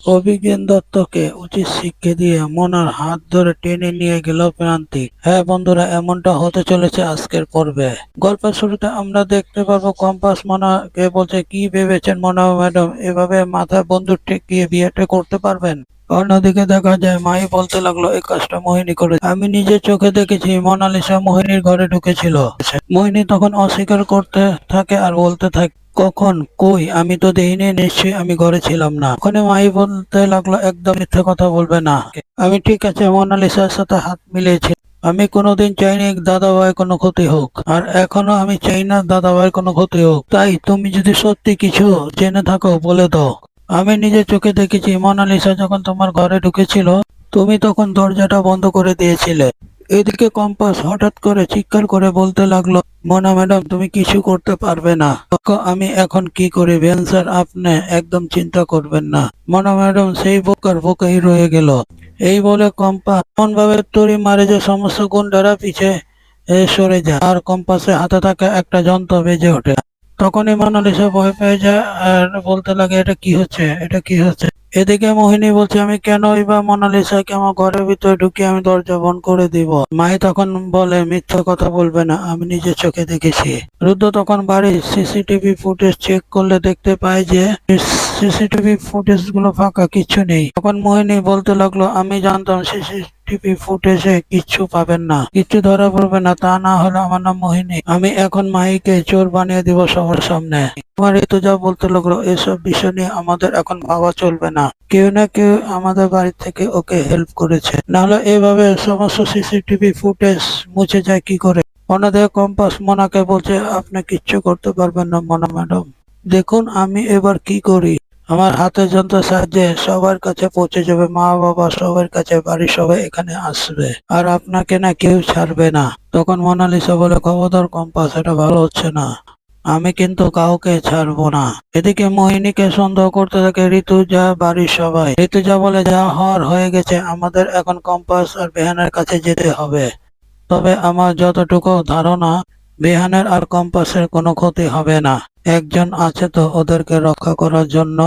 অভিজ্ঞান দত্তকে উচিত শিক্ষা দিয়ে মনার হাত ধরে টেনে নিয়ে গেল প্রান্তিক। হ্যাঁ বন্ধুরা, এমনটা হতে চলেছে আজকের পর্বে। গল্পের শুরুতে আমরা দেখতে পারবো কম্পাস মনাকে বলছে, কি ভেবেছেন মনা ম্যাডাম, এভাবে মাথায় বন্দুক ঠেকিয়ে বিয়েটা করতে পারবেন? অন্যদিকে দেখা যায় মাই বলতে লাগলো, এই কাজটা মোহিনী করে। আমি নিজের চোখে দেখেছি মোনালিসা মোহিনীর ঘরে ঢুকেছিল। মোহিনী তখন অস্বীকার করতে থাকে আর বলতে থাকে, কখন, কই, আমি তো দেখিনি, নিশ্চয়ই আমি ঘরে ছিলাম না। ওখানে মাই বলতে লাগলো, একদম মিথ্যে কথা বলবে না। আমি ঠিক আছে মোনালিসার সাথে হাত মিলিয়েছি। আমি কোনোদিন চাইনি দাদাভাইয়ের কোনো ক্ষতি হোক, আর এখনো আমি চাই না দাদাভাইয়ের কোনো ক্ষতি হোক। তাই তুমি যদি সত্যি কিছু জেনে থাকো বলে দাও। আমি নিজের চোখে দেখেছি মোনালিসা যখন তোমার ঘরে ঢুকেছিল, তুমি তখন দরজাটা বন্ধ করে দিয়েছিলে। এদিকে কম্পাস হঠাৎ করে চিৎকার করে বলতে লাগলো, মোনা ম্যাডাম তুমি কিছু করতে পারবে না। আমি এখন কি করি স্যার, আপনি একদম চিন্তা করবেন না। মোনা ম্যাডাম সেই বোকার বোকাই রয়ে গেল। এই বলে কম্পাস এমন ভাবে তড়ি মারে যে সমস্ত গুন্ডারা পিছে সরে যায় আর কম্পাসে হাতে থাকা একটা যন্ত্র বেজে ওঠে। তখনই মোনালিসা ভয় পেয়ে যায় আর বলতে লাগে, এটা কি হচ্ছে, এটা কি হচ্ছে? এদিকে মোহিনী বলছে, আমি কেনই বা মোনালিসাকে আমার ঘরের ভিতরে ঢুকিয়ে আমি দরজা বন্ধ করে দিব। মাই তখন বলে, মিথ্যা কথা বলবে না, আমি নিজের চোখে দেখেছি। রুদ্র তখন বাড়ির সিসিটিভি ফুটেজ চেক করলে দেখতে পায় যে সিসিটিভি ফুটেজ গুলো ফাঁকা, কিচ্ছু নেই। তখন মোহিনী বলতে লাগলো, আমি জানতাম সিসিটিভি ফুটেজে কিচ্ছু পাবেন না, কিচ্ছু ধরা পড়বে না, তা না হলে আমার নাম মোহিনী। আমি এখন মাহিকে চোর বানিয়ে দিব সবার সামনে। আমার ঋতুজা বলতে লাগলো, এসব বিষয় নিয়ে আমাদের এখন ভাবা চলবে না। কেউ না কেউ আমাদের বাড়ি থেকে ওকে হেল্প করেছে, নাহলে এভাবে সমস্ত সিসিটিভি ফুটেজ মুছে যায় কি করে? অন্যদিকে কম্পাস মোনাকে বলছে, আপনি কিচ্ছু করতে পারবেন না মোনা ম্যাডাম। দেখুন আমি এবার কি করি। আমার হাতের যন্ত্রের সাহায্যে সবার কাছে পৌঁছে যাবে, মা বাবা সবার কাছে, বাড়ির সবাই এখানে আসবে, আর আপনাকে না কেউ ছাড়বে না। তখন মোনালিসা বলে, খবরদার কম্পাস, এটা ভালো হচ্ছে না, আমি কিন্তু কাউকে ছাড়বো না। এদিকে মোহিনীকে সন্দেহ করতে থাকে ঋতুজা, বাড়ির সবাই। ঋতুজা বলে, যা হওয়ার হয়ে গেছে, আমাদের এখন কম্পাস আর বেহানের কাছে যেতে হবে। তবে আমার যতটুকু ধারণা, বেহানের আর কম্পাসের কোনো ক্ষতি হবে না, একজন আছে তো ওদেরকে রক্ষা করার জন্য।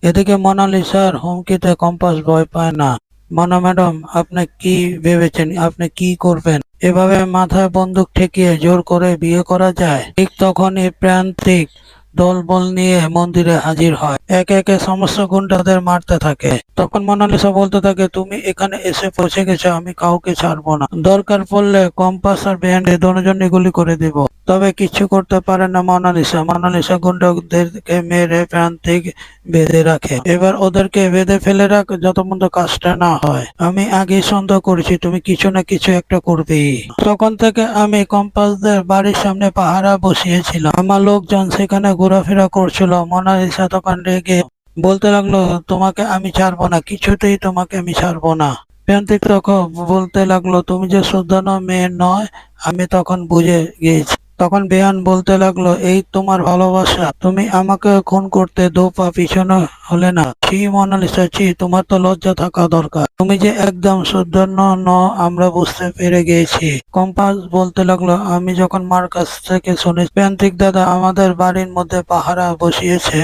এদিকে মোনালিসার হুমকিতে কম্পাস ভয় পায় না। মোনা ম্যাডাম, আপনি কি ভেবেছেন, আপনি কি করবেন? এভাবে মাথায় বন্দুক ঠেকিয়ে জোর করে বিয়ে করা যায়? ঠিক তখনই প্রান্তিক দলবল নিয়ে মন্দিরে হাজির হয়, একে একে সমস্ত গুন্ডাদের মারতে থাকে। তখন মোনালিসা বলতে থাকে, তুমি এখানে এসে পৌঁছে গেছো, আমি কাউকে ছাড়বো না, দরকার পড়লে কম্পাস আর ব্যান্ডে দুজনে গুলি করে দেব। তবে কিছু করতে পারে না মোনালিসা। মোনালিসা গুন্ডাদেরকে মেরে প্রান্তিক বেঁধে রাখে। এবার ওদেরকে বেঁধে ফেলে রাখ যত পর্যন্ত কাজটা না হয়। আমি আগেই সন্দেহ করেছি তুমি কিছু না কিছু একটা করবেই। তখন থেকে আমি কম্পাসদের বাড়ির সামনে পাহারা বসিয়েছিলাম, আমার লোকজন সেখানে ঘোরাফেরা করছিল। মোনালিসা তখন রেগে বলতে লাগলো, তোমাকে আমি ছাড়বো না, কিছুতেই তোমাকে আমি ছাড়বো না। প্রান্তিক তখন বলতে লাগলো, তুমি যে শ্রদ্ধানো মেয়ে নয়, আমি তখন বুঝে গিয়েছি। তখন বেয়ান বলতে লাগলো, এই তোমার ভালোবাসা, তুমি আমাকে খুন করতে দু পা পিছনে হলে না? ছি মোনালিসা, ছি, তোমার তো লজ্জা থাকা দরকার, তুমি যে একদম শ্রদ্ধান্য ন আমরা বুঝতে পেরে গিয়েছি। কম্পাস বলতে লাগলো, আমি যখন মার কাছ থেকে শুনি প্রান্তিক দাদা আমাদের বাড়ির মধ্যে পাহারা বসিয়েছে,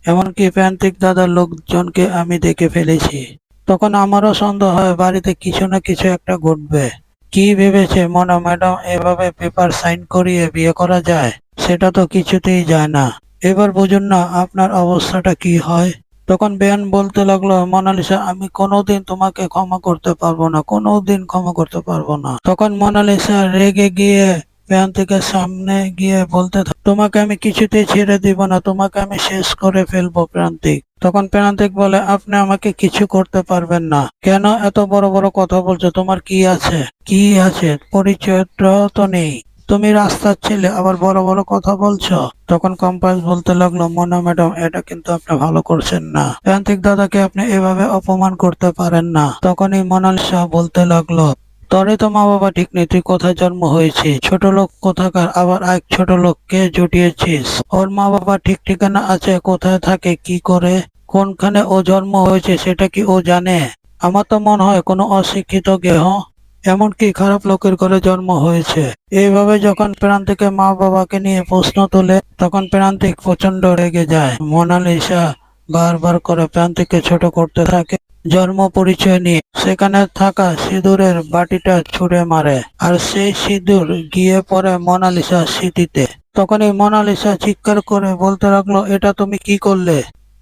এমনকি প্রান্তিক দাদার লোকজনকে আমি দেখে ফেলেছি। তখন আমারও সন্দেহ হয় বাড়িতে কিছু না কিছু একটা ঘটবে। কি ভেবেছে মোনা ম্যাডাম, এভাবে পেপার সাইন করিয়ে বিয়ে করা যায়? সেটা তো কিছুতেই যায় না। এবার বুঝুন না আপনার অবস্থাটা কি হয়। তখন বেয়ান বলতে লাগলো, মোনালিসা, আমি কোনোদিন তোমাকে ক্ষমা করতে পারবো না, কোনোদিন ক্ষমা করতে পারবো না। তখন মোনালিসা রেগে গিয়ে প্রান্তিকের সামনে গিয়ে বলতে থাকে, তোমাকে আমি কিছুতেই ছেড়ে দিব না, তোমাকে আমি শেষ করে ফেলবো প্রান্তিক। তখন প্রান্তিক বলে, আপনি আমাকে কিছু করতে পারবেন না। কেন এত বড় বড় কথা বলছো? তোমার কি আছে, কি আছে? পরিচয়টা তো নেই, তুমি রাস্তার ছেলে, আবার বড় বড় কথা বলছো। তখন কম্পাস বলতে লাগলো, মোনা ম্যাডাম, এটা কিন্তু আপনি ভালো করছেন না, প্রান্তিক দাদাকে আপনি এভাবে অপমান করতে পারেন না। তখনই মোনালিসা বলতে লাগলো, তরে তো মা বাবা ঠিক নেই, তুই কোথায় জন্ম হয়েছে? ছোট লোক কোথাকার, আবার এক ছোট লোককে জুটিয়েছিস। ওর মা বাবা ঠিক ঠিকানা আছে, কোথায় থাকে, কি করে, কোনখানে ও জন্ম হয়েছে সেটা কি ও জানে? আমার তো মনে হয় কোনো অশিক্ষিত গেহ, এমনকি খারাপ লোকের ঘরে জন্ম হয়েছে। এইভাবে যখন প্রান্তিকের মা বাবাকে নিয়ে প্রশ্ন তোলে, তখন প্রান্তিক প্রচন্ড রেগে যায়। মোনালিসা বারবার করে প্রান্তিককে ছোট করতে থাকে। জন্ম পরিচয় নিয়ে সেখানে থাকা সিঁদুরের বাটিটা ছুঁড়ে মারে, আর সেই সিঁদুর গিয়ে পড়ে মোনালিসার স্মৃতিতে। তখনই মোনালিসা চিৎকার করে বলতে লাগলো, এটা তুমি কি করলে?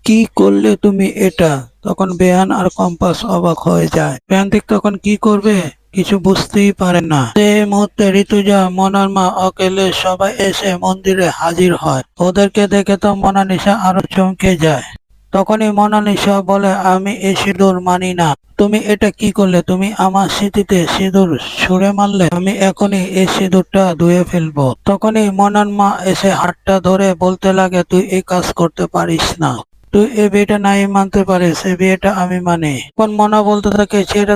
কি করলে তুমি এটা? তখন বেয়ান আর কম্পাস অবাক হয়ে যায়। প্রান্তিক তখন কি করবে কিছু বুঝতেই পারে না। সেই মুহূর্তে ঋতুজা, মনার মা, অকেলে সবাই এসে মন্দিরে হাজির হয়। ওদেরকে দেখে তো মোনালিসা আরো চমকে যায়। তখনই মোনালিসা বলে, আমি এই সিঁদুর মানি না। তুমি এটা কি করলে? তুমি আমার স্মৃতিতে সিঁদুর ছুঁড়ে মারলে। আমি এখনই এই সিঁদুরটা ধুয়ে ফেলবো। তখনই মনার মা এসে হাতটা ধরে বলতে লাগে, তুই এই কাজ করতে পারিস না। তুই এই বিয়েটা নাই মানতে পারিস, এই বিয়েটা আমি মানি। তখন মনা বলতে থাকে, ছেড়ে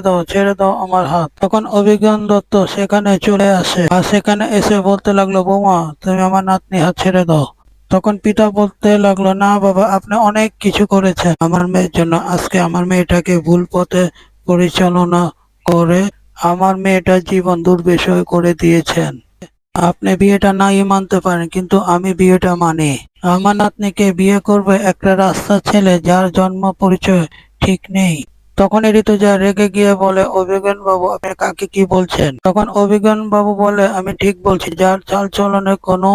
দাও আমার হাত। তখন অভিজ্ঞান দত্ত সেখানে চলে আসে, আর সেখানে এসে বলতে লাগলো, বৌমা তুমি আমার নাতনি হাত ছেড়ে দাও। তখন পিতা বলতে লাগলো, না বাবা, আপনি অনেক কিছু করেছেন আমার মেয়ের জন্য। আজকে আমার মেয়েটাকে ভুল পথে পরিচালনা করে আমার মেয়েটার জীবন দুর্বিষহ করে দিয়েছেন। আপনি বিয়েটা নাই মানতে পারেন, কিন্তু আমি বিয়েটা মানি। আমার নাতনিকে বিয়ে করবে একটা রাস্তার ছেলে যার জন্ম পরিচয় ঠিক নেই। তখন ঋতুজা রেগে গিয়ে বলে, অভিজ্ঞান বাবু আপনি কাকে কি বলছেন? তখন অভিজ্ঞান বাবু বলে, আমি ঠিক বলছি, যার চাল চলনের কোনো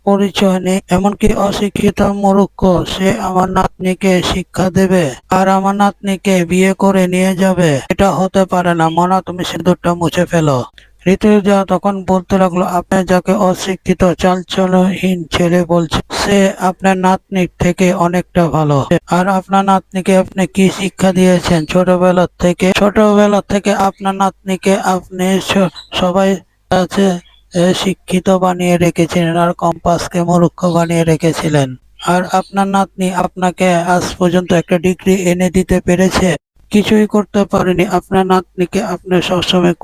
পরিচয় নেই, এমনকি অশিক্ষিত মূর্খ, সে আমার নাতনিকে শিক্ষা দেবে আর আমার নাতনিকে বিয়ে করে নিয়ে যাবে? এটা হতে পারে না। মনা, তুমি সিঁদুরটা মুছে ফেলো। ঋতুজা তখন বলতে লাগলো, আপনি যাকে অশিক্ষিত চালচলনহীন ছেলে বলছেন, সে আপনার নাতনির থেকে অনেকটা ভালো। আর আপনার নাতনিকে আপনি কি শিক্ষা দিয়েছেন? ছোটবেলা থেকে আপনার নাতনিকে আপনি সবাই কাছে শিক্ষিত বানিয়ে রেখেছিলেন আর কম্পাসকে মূর্খ বানিয়ে রেখেছিলেন। আর আপনার নাতনি আপনাকে আজ পর্যন্ত একটা ডিগ্রি এনে দিতে পেরেছে? কিছুই করতে পারেনি। আপনার নাতনিকে আপনি সবসময়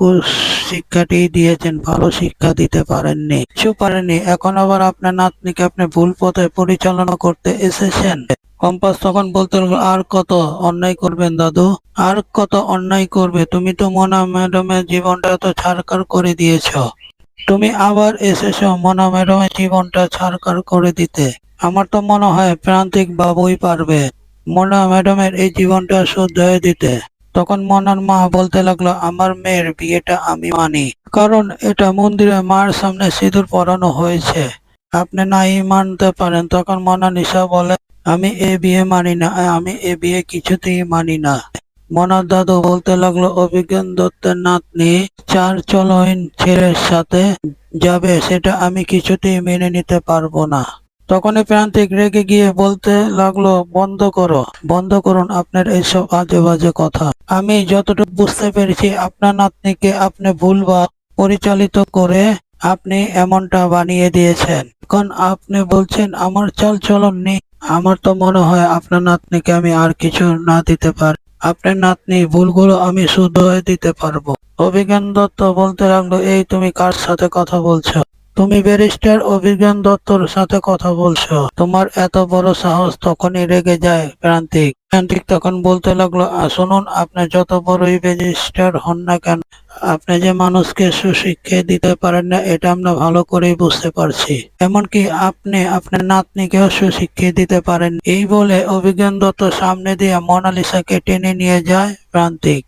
শিক্ষাটি দিয়েছেন, ভালো শিক্ষা দিতে পারেননি, কিছু পারেননি। এখন আবার আপনার নাতনিকে আপনি ভুল পথে পরিচালনা করতে এসেছেন। কম্পাস তখন বলতে লাগলো, আর কত অন্যায় করবেন দাদু? আর কত অন্যায় করবে? তুমি তো মোনা ম্যাডামের জীবনটা তো ছারখার করে দিয়েছ। তুমি আবার এসেছো মোনা ম্যাডামের জীবনটা ছারখার করে দিতে। আমার তো মনে হয় প্রান্তিক বাবুই পারবে মোনা ম্যাডামের এই জীবনটা শুধরে দিতে। তখন মনার মা বলতে লাগলো, আমার মেয়ের বিয়েটা আমি মানি, কারণ এটা মন্দিরে মার সামনে সিঁদুর পরানো হয়েছে। আপনি নাই মানতে পারেন। তখন মোনালিসা বলে, আমি এ বিয়ে মানি না, আমি এ বিয়ে কিছুতেই মানি না। মনার দাদু বলতে লাগলো, অভিজ্ঞান দত্তের নাতনি চার চলহীন ছেলের সাথে যাবে, সেটা আমি কিছুতেই মেনে নিতে পারবো না। তখনই প্রান্তিক রেগে গিয়ে বলতে লাগলো, বন্ধ করুন আপনার এইসব আজে বাজে কথা। আমি যতটুকু বুঝতে পেরেছি, আপনার নাতনিকে আপনি ভুলভাল পরিচালিত করে আপনি এমনটা বানিয়ে দিয়েছেন। এখন আপনি বলছেন আমার চাল চলন নেই। আমার তো মনে হয় আপনার নাতনিকে আমি আর কিছু না দিতে পারি। আপনার নাতনি ভুলগুলো আমি শুধরে দিতে পারবো। অভিজ্ঞান দত্ত বলতে লাগলো, এই তুমি কার সাথে কথা বলছো? তুমি ব্যারিস্টার অভিজ্ঞান দত্তর সাথে কথা বলছো? তোমার এত বড় সাহস! তখনই রেগে যায় প্রান্তিক তখন বলতে লাগলো, শুনুন, আপনি যত বড়ই ব্যারিস্টার হন না কেন, আপনি যে মানুষকে সুশিক্ষা দিতে পারেন না, এটা আমরা ভালো করেই বুঝতে পারছি। এমনকি আপনি আপনার নাতনিকেও সুশিক্ষা দিতে পারেন। এই বলে অভিজ্ঞান দত্ত সামনে দিয়ে মোনালিসাকে টেনে নিয়ে যায় প্রান্তিক।